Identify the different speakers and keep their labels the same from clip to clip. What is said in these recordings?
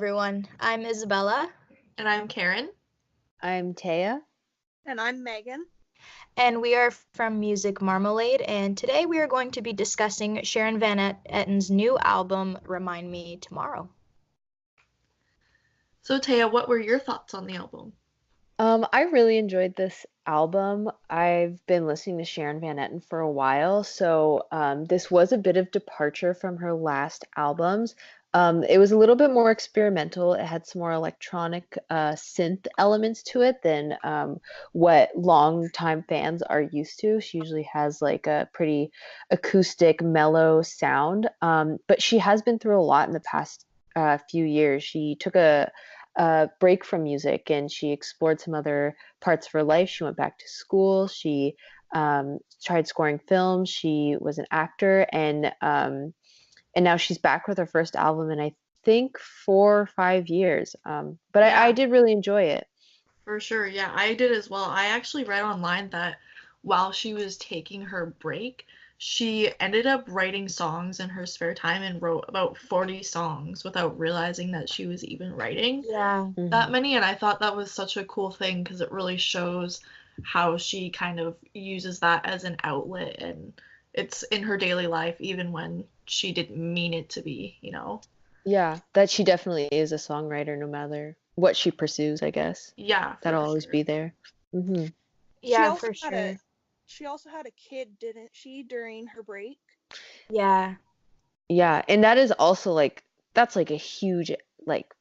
Speaker 1: everyone. I'm Isabella,
Speaker 2: And I'm Karen.
Speaker 3: I'm Taya.
Speaker 4: And I'm Megan.
Speaker 1: and we are from Music Marmalade. And today we are going to be discussing Sharon Van Etten's new album, Remind Me Tomorrow.
Speaker 2: So, Taya, what were your thoughts on the album?
Speaker 3: I really enjoyed this album. I've been listening to Sharon Van Etten for a while, so this was a bit of departure from her last albums. It was a little bit more experimental. It had some more electronic synth elements to it than what longtime fans are used to. She usually has like a pretty acoustic, mellow sound, but she has been through a lot in the past few years. She took a break from music and she explored some other parts of her life. She went back to school. She tried scoring films. She was an actor, and now she's back with her first album in I think 4 or 5 years. But
Speaker 2: Yeah.
Speaker 3: I did really enjoy it.
Speaker 2: For sure, yeah, I did as well. I actually read online that while she was taking her break, she ended up writing songs in her spare time and wrote about 40 songs without realizing that she was even writing
Speaker 1: Yeah.
Speaker 2: that many. And I thought that was such a cool thing because it really shows how she kind of uses that as an outlet, and it's in her daily life even when she didn't mean it to be, you know?
Speaker 3: Yeah, that she definitely is a songwriter no matter what she pursues, I guess.
Speaker 2: Yeah,
Speaker 3: That'll
Speaker 2: for
Speaker 3: always
Speaker 2: sure.
Speaker 3: be there.
Speaker 1: Yeah,
Speaker 4: She also
Speaker 1: for
Speaker 4: had
Speaker 1: sure.
Speaker 4: she also had a kid, didn't she, during her break?
Speaker 1: Yeah.
Speaker 3: Yeah, and that is also like that's like a huge like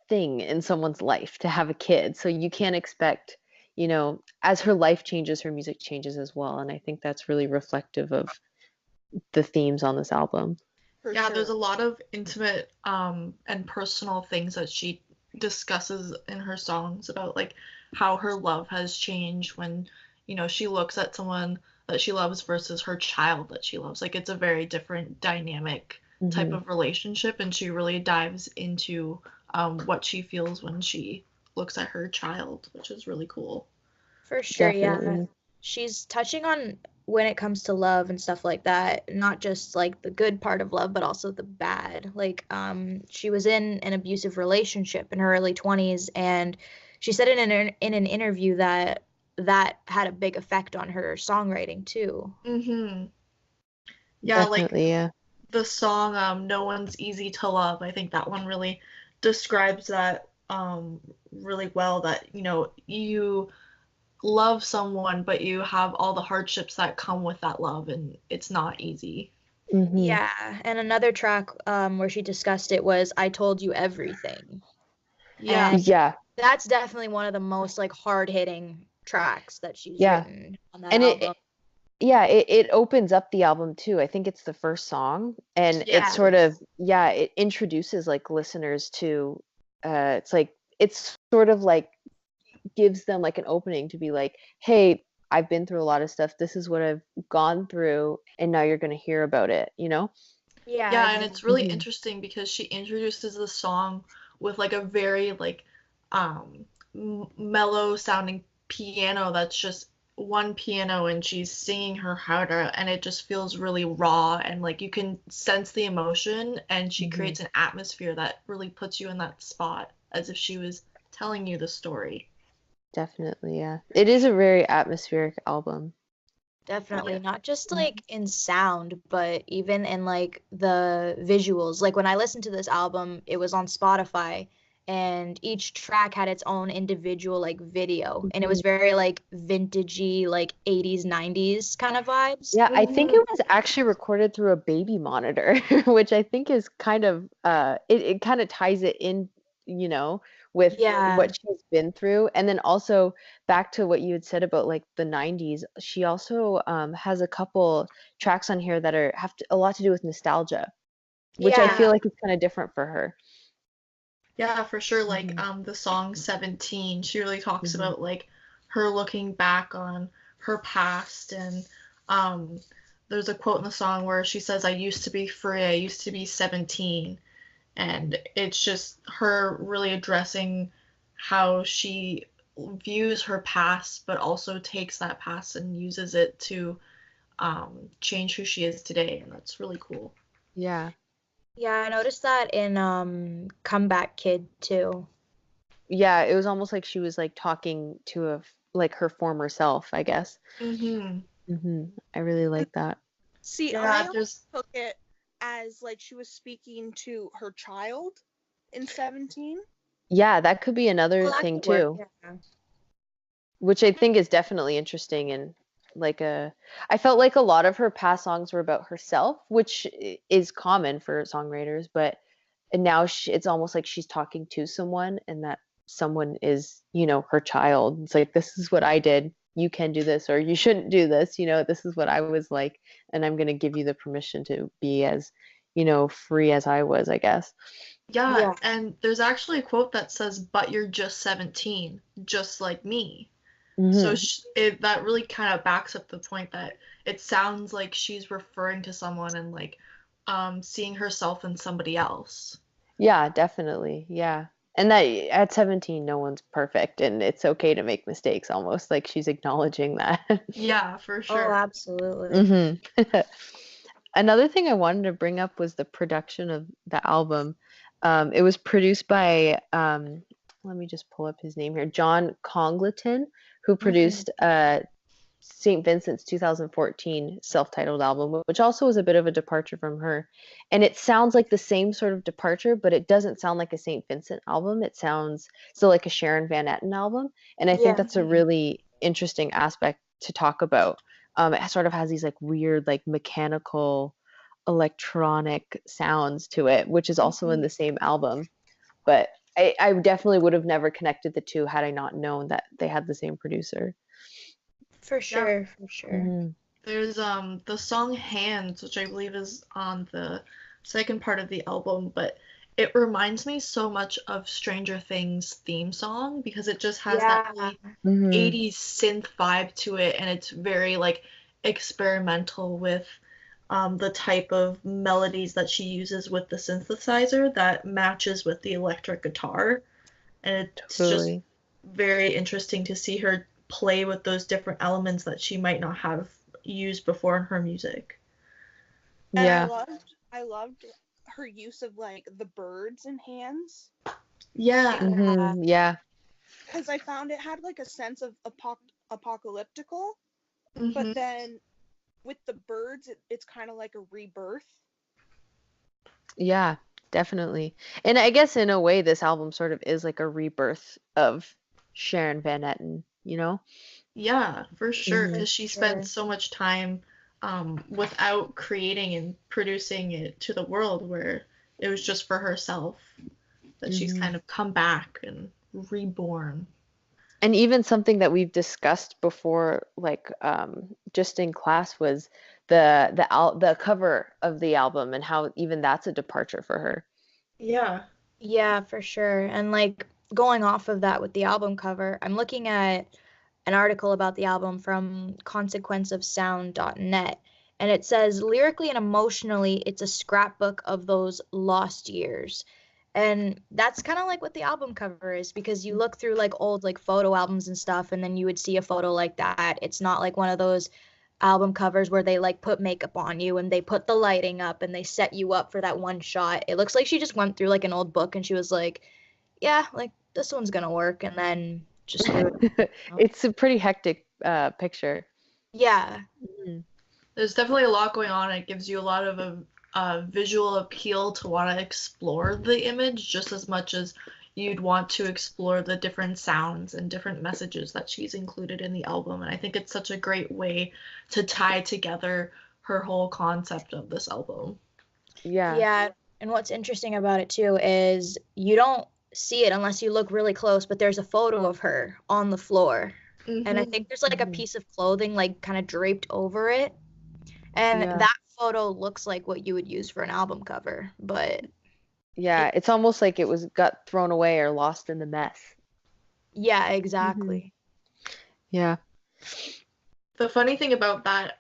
Speaker 3: thing in someone's life to have a kid. So you can't expect, as her life changes, her music changes as well. And I think that's really reflective of the themes on this album.
Speaker 4: For
Speaker 2: Yeah,
Speaker 4: sure.
Speaker 2: there's a lot of intimate and personal things that she discusses in her songs about like how her love has changed when, she looks at someone that she loves versus her child that she loves. Like it's a very different dynamic type
Speaker 3: Mhm.
Speaker 2: of relationship, and she really dives into what she feels when she looks at her child, which is really cool.
Speaker 1: For sure, yeah.
Speaker 3: Definitely.
Speaker 1: She's touching on when it comes to love and stuff like that, not just like the good part of love, but also the bad. Like, she was in an abusive relationship in her early 20s, and she said in an interview that had a big effect on her songwriting too.
Speaker 2: Mm-hmm. Yeah, like
Speaker 3: Definitely, yeah.
Speaker 2: the song No One's Easy to Love. I think that one really describes that really well, that you love someone but you have all the hardships that come with that love, and it's not easy.
Speaker 3: Mhm.
Speaker 1: Yeah, and another track where she discussed it was I Told You Everything.
Speaker 2: Yeah.
Speaker 1: And
Speaker 3: Yeah.
Speaker 1: that's definitely one of the most like hard-hitting tracks that she's
Speaker 3: Yeah.
Speaker 1: written on that
Speaker 3: And
Speaker 1: album.
Speaker 3: it opens up the album too. I think it's the first song, and
Speaker 2: Yeah.
Speaker 3: it sort of it introduces like listeners to it's sort of like gives them like an opening to be like, hey, I've been through a lot of stuff. This is what I've gone through, and now you're going to hear about it, you know?
Speaker 2: Yeah, and it's really
Speaker 3: Mhm.
Speaker 2: interesting because she introduces the song with like a very like mellow sounding piano that's just one piano, and she's singing her heart out, and it just feels really raw, and like you can sense the emotion, and she
Speaker 3: Mhm.
Speaker 2: creates an atmosphere that really puts you in that spot as if she was telling you the story.
Speaker 3: Definitely, yeah. It is a very atmospheric album.
Speaker 1: Definitely,
Speaker 2: Yeah.
Speaker 1: not just like in sound, but even in like the visuals. Like when I listened to this album, it was on Spotify, and each track had its own individual like video, and it was very like vintagey, like 80s, 90s kind of vibes.
Speaker 3: Yeah, I think it was actually recorded through a baby monitor, which I think is kind of it kind of ties it in, with
Speaker 1: Yeah.
Speaker 3: what she's been through. And then also back to what you had said about like the 90s, she also has a couple tracks on here that a lot to do with nostalgia, which I
Speaker 1: Yeah.
Speaker 3: feel like is kind of different for her.
Speaker 2: Yeah, for sure. Like
Speaker 3: Mhm.
Speaker 2: the song 17, she really talks
Speaker 3: Mhm.
Speaker 2: about like her looking back on her past, and um there's a quote in the song where she says, I used to be free, I used to be 17. And it's just her really addressing how she views her past, but also takes that past and uses it to change who she is today, and that's really cool.
Speaker 3: Yeah.
Speaker 1: Yeah, I noticed that in Comeback Kid too.
Speaker 3: Yeah, it was almost like she was like talking to like her former self, I guess.
Speaker 2: Mm-hmm.
Speaker 3: I really like that.
Speaker 4: See, I
Speaker 2: Yeah,
Speaker 4: always
Speaker 2: there's
Speaker 4: took it as like she was speaking to her child in 17.
Speaker 3: Yeah, that could be another
Speaker 1: Well, that
Speaker 3: thing
Speaker 1: could work.
Speaker 3: too,
Speaker 1: Yeah.
Speaker 3: which I think is definitely interesting and like I felt like a lot of her past songs were about herself, which is common for songwriters, but now it's almost like she's talking to someone and that someone is, her child. It's like, this is what I did. You can do this, or you shouldn't do this. This is what I was like, and I'm going to give you the permission to be as, free as I was, I guess.
Speaker 2: yeah,
Speaker 1: Yeah.
Speaker 2: and there's actually a quote that says, "But you're just 17, just like me." So
Speaker 3: hmm
Speaker 2: that really kind of backs up the point that it sounds like she's referring to someone and like seeing herself in somebody else.
Speaker 3: Yeah, definitely. Yeah. And that at 17, no one's perfect and it's okay to make mistakes almost like she's acknowledging that.
Speaker 2: Yeah, for
Speaker 1: Oh,
Speaker 2: sure.
Speaker 1: absolutely.
Speaker 3: hmm Another thing I wanted to bring up was the production of the album. It was produced by, let me just pull up his name here, John Congleton, who
Speaker 2: Hmm.
Speaker 3: produced St. Vincent's 2014 self-titled album, which also was a bit of a departure from her. And it sounds like the same sort of departure, but it doesn't sound like a St. Vincent album. It sounds still like a Sharon Van Etten album. And I think
Speaker 1: Yeah.
Speaker 3: that's a
Speaker 2: Hmm.
Speaker 3: really interesting aspect to talk about. It sort of has these like weird, like mechanical, electronic sounds to it, which is also in
Speaker 2: Hmm.
Speaker 3: the same album. But I definitely would have never connected the two had I not known that they had the same producer.
Speaker 1: For
Speaker 2: Yeah.
Speaker 1: sure, for sure.
Speaker 3: hmm
Speaker 2: There's the song Hands, which I believe is on the second part of the album, but it reminds me so much of Stranger Things theme song because it just has that
Speaker 1: Yeah.
Speaker 2: really
Speaker 3: hmm
Speaker 2: 80s synth vibe to it, and it's very like experimental with the type of melodies that she uses with the synthesizer that matches with the electric guitar. And it's just
Speaker 3: Totally.
Speaker 2: very interesting to see her play with those different elements that she might not have used before in her music.
Speaker 4: And
Speaker 3: Yeah.
Speaker 4: I loved her use of like the birds and hands
Speaker 2: Yeah.
Speaker 1: Yeah.
Speaker 3: Yeah.
Speaker 4: because I found it had like a sense of apocalyptical,
Speaker 2: Hmm.
Speaker 4: but then with the birds, it's kind of like a rebirth.
Speaker 3: Yeah. Definitely. And I guess in a way, this album sort of is like a rebirth of Sharon Van Etten?
Speaker 2: Yeah, for sure,
Speaker 1: For
Speaker 3: hmm
Speaker 2: because she spent
Speaker 1: sure.
Speaker 2: so much time without creating and producing it to the world where it was just for herself that she's
Speaker 3: hmm
Speaker 2: kind of come back and reborn.
Speaker 3: And even something that we've discussed before, like just in class, was the cover of the album and how even that's a departure for her.
Speaker 2: Yeah.
Speaker 1: Yeah, for sure. And like going off of that with the album cover, I'm looking at an article about the album from consequenceofsound.net, and it says lyrically and emotionally, it's a scrapbook of those lost years. And that's kind of like what the album cover is because you look through like old like photo albums and stuff, and then you would see a photo like that. It's not like one of those album covers where they like put makeup on you and they put the lighting up and they set you up for that one shot. It looks like she just went through like an old book and she was like, yeah, like this one's gonna work, and then just threw it out.
Speaker 3: It's a pretty hectic picture.
Speaker 1: Yeah.
Speaker 3: Mhm.
Speaker 2: There's definitely a lot going on. It gives you a lot of a visual appeal to want to explore the image just as much as you'd want to explore the different sounds and different messages that she's included in the album. And I think it's such a great way to tie together her whole concept of this album.
Speaker 3: Yeah.
Speaker 1: Yeah. And what's interesting about it too is you don't see it unless you look really close, but there's a photo of her on the floor. And I
Speaker 2: Hmm.
Speaker 1: think there's like a
Speaker 3: Mhm.
Speaker 1: piece of clothing like kind of draped over it. And
Speaker 3: Yeah.
Speaker 1: that photo looks like what you would use for an album cover, but
Speaker 3: Yeah.
Speaker 1: it
Speaker 3: It's almost like it was got thrown away or lost in the mess.
Speaker 1: yeah,
Speaker 3: hmm
Speaker 1: exactly.
Speaker 3: Yeah.
Speaker 2: The funny thing about that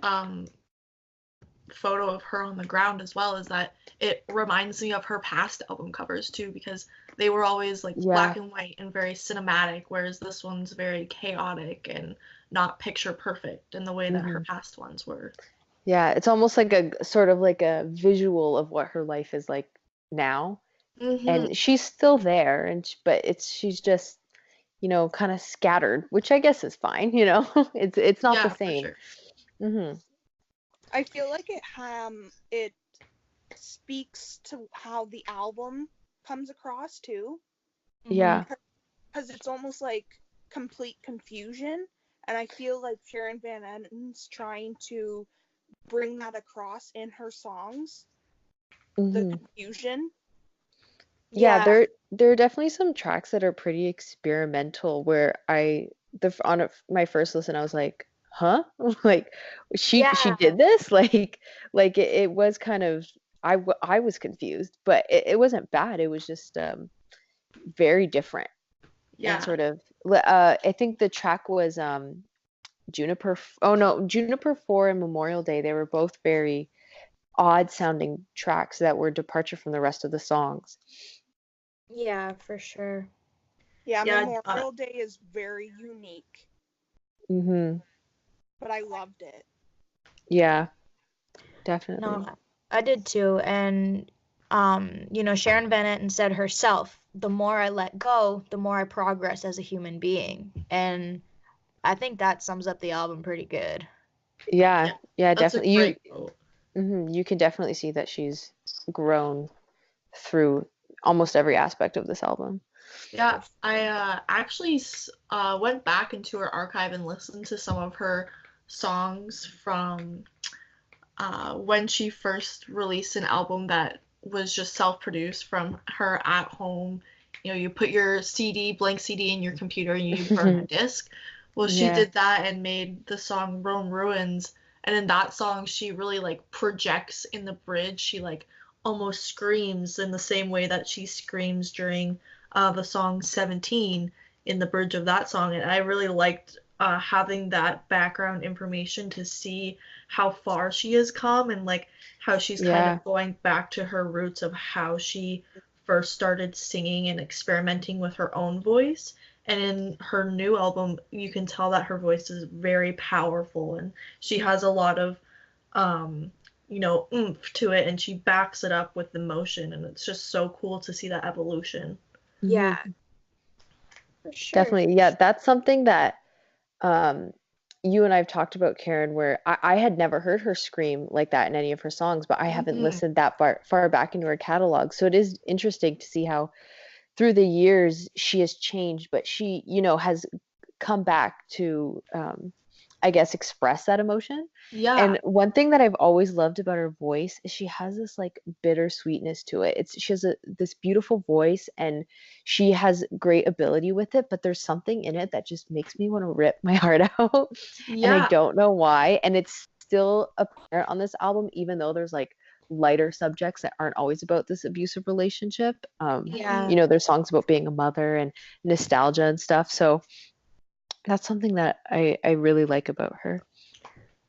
Speaker 2: photo of her on the ground as well is that it reminds me of her past album covers too because they were always like black
Speaker 3: Yeah.
Speaker 2: and white and very cinematic, whereas this one's very chaotic and not picture perfect in the way that her
Speaker 3: hmm
Speaker 2: past ones were.
Speaker 3: Yeah. It's almost like a sort of like a visual of what her life is like now,
Speaker 2: Mm-hmm.
Speaker 3: and she's still there, but she's just, kind of scattered, which I guess is fine. It's not the
Speaker 2: Yeah, for
Speaker 3: same.
Speaker 2: sure.
Speaker 3: Hmm.
Speaker 4: I feel like it speaks to how the album comes across too,
Speaker 3: Yeah.
Speaker 4: because it's almost like complete confusion, and I feel like Sharon Van Etten's trying to bring that across in her songs, the
Speaker 3: Hmm.
Speaker 4: confusion.
Speaker 3: Yeah,
Speaker 1: Yeah.
Speaker 3: there are definitely some tracks that are pretty experimental where my first listen I was like, "Huh?" Like she
Speaker 1: Yeah.
Speaker 3: did this? Like it was kind of I was confused, but it wasn't bad. It was just very different and
Speaker 2: Yeah.
Speaker 3: sort of I think the track was Juniper 4 and Memorial Day. They were both very odd sounding tracks that were departure from the rest of the songs.
Speaker 1: Yeah, for sure.
Speaker 4: Yeah,
Speaker 2: Yeah.
Speaker 4: Memorial Day is very unique,
Speaker 3: Hmm.
Speaker 4: but I loved it.
Speaker 3: Yeah, definitely.
Speaker 1: No, I did too. And Sharon Van Etten said herself, the more I let go, the more I progress as a human being. And I think that sums up the album pretty good.
Speaker 3: Yeah,
Speaker 2: Yeah.
Speaker 3: yeah,
Speaker 2: That's a
Speaker 3: definitely.
Speaker 2: great quote.
Speaker 3: You can definitely see that she's grown through almost every aspect of this album.
Speaker 2: Yeah, I actually went back into her archive and listened to some of her songs from when she first released an album that was just self-produced from her at home. You put your blank CD in your computer and you burn a disc. Well, she
Speaker 3: Yeah.
Speaker 2: did that and made the song Rome Ruins. And in that song, she really like projects in the bridge. She like almost screams in the same way that she screams during the song 17 in the bridge of that song. And I really liked having that background information to see how far she has come and like how she's kind
Speaker 3: Yeah.
Speaker 2: of going back to her roots of how she first started singing and experimenting with her own voice. And in her new album, you can tell that her voice is very powerful and she has a lot of oomph to it, and she backs it up with emotion, and it's just so cool to see that evolution.
Speaker 1: Yeah,
Speaker 3: Mhm.
Speaker 1: for sure.
Speaker 3: Definitely. Yeah, that's something that um you and I've talked about, Karen, where I had never heard her scream like that in any of her songs, but I haven't
Speaker 2: Mm-hmm.
Speaker 3: listened that far back into her catalog. So it is interesting to see how through the years she has changed, but she, has come back to I guess express that emotion.
Speaker 2: Yeah.
Speaker 3: And one thing that I've always loved about her voice is she has this like bittersweetness to it. She has this beautiful voice and she has great ability with it, but there's something in it that just makes me want to rip my heart out. And I
Speaker 2: Yeah.
Speaker 3: don't know why. And it's still apparent on this album, even though there's like lighter subjects that aren't always about this abusive relationship.
Speaker 1: Yeah.
Speaker 3: There's songs about being a mother and nostalgia and stuff. So that's something that I really like about her.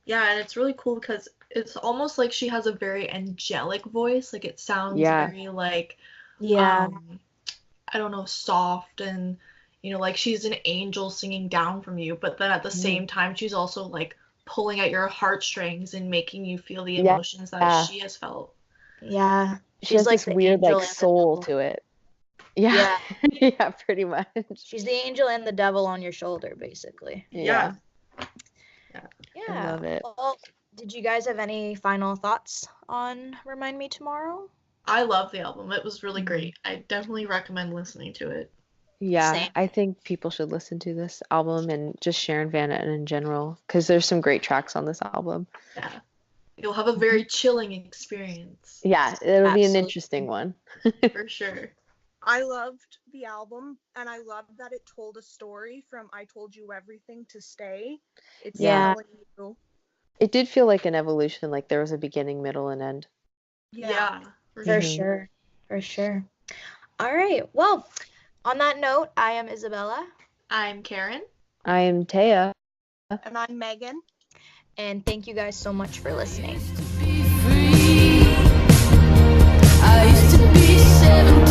Speaker 2: Yeah, and it's really cool because it's almost like she has a very angelic voice. Like it sounds
Speaker 3: Yeah.
Speaker 2: very like
Speaker 1: Yeah.
Speaker 2: I don't know, soft and like she's an angel singing down from you, but then at the same time she's also like pulling at your heartstrings and making you feel the
Speaker 3: Yeah.
Speaker 2: emotions that she has felt.
Speaker 1: Yeah.
Speaker 3: She has
Speaker 1: She's like
Speaker 3: this
Speaker 1: the
Speaker 3: weird
Speaker 1: angel
Speaker 3: like
Speaker 1: and the
Speaker 3: soul
Speaker 1: devil.
Speaker 3: to it. Yeah.
Speaker 1: Yeah.
Speaker 3: Yeah, pretty much.
Speaker 1: She's the angel and the devil on your shoulder, basically.
Speaker 3: Yeah. I
Speaker 1: Yeah.
Speaker 3: love it.
Speaker 1: Well, did you guys have any final thoughts on Remind Me Tomorrow?
Speaker 2: I love the album. It was really great. I definitely recommend listening to it.
Speaker 3: Yeah,
Speaker 1: Same.
Speaker 3: I think people should listen to this album and just Sharon Van Etten in general, because there's some great tracks on this album.
Speaker 2: Yeah. You'll have a very chilling experience.
Speaker 3: Yeah, it'll be an
Speaker 1: Absolutely.
Speaker 3: interesting one.
Speaker 2: For sure.
Speaker 4: I loved the album, and I loved that it told a story from I Told You Everything to Stay. It's
Speaker 1: Yeah.
Speaker 4: telling you.
Speaker 3: It did feel like an evolution, like there was a beginning, middle, and end.
Speaker 2: Yeah.
Speaker 1: For sure. For sure. All right. Well, on that note, I am Isabella.
Speaker 2: I'm Karen.
Speaker 3: I am Taya.
Speaker 4: And I'm Megan.
Speaker 1: And thank you guys so much for listening.
Speaker 5: I used to be 17.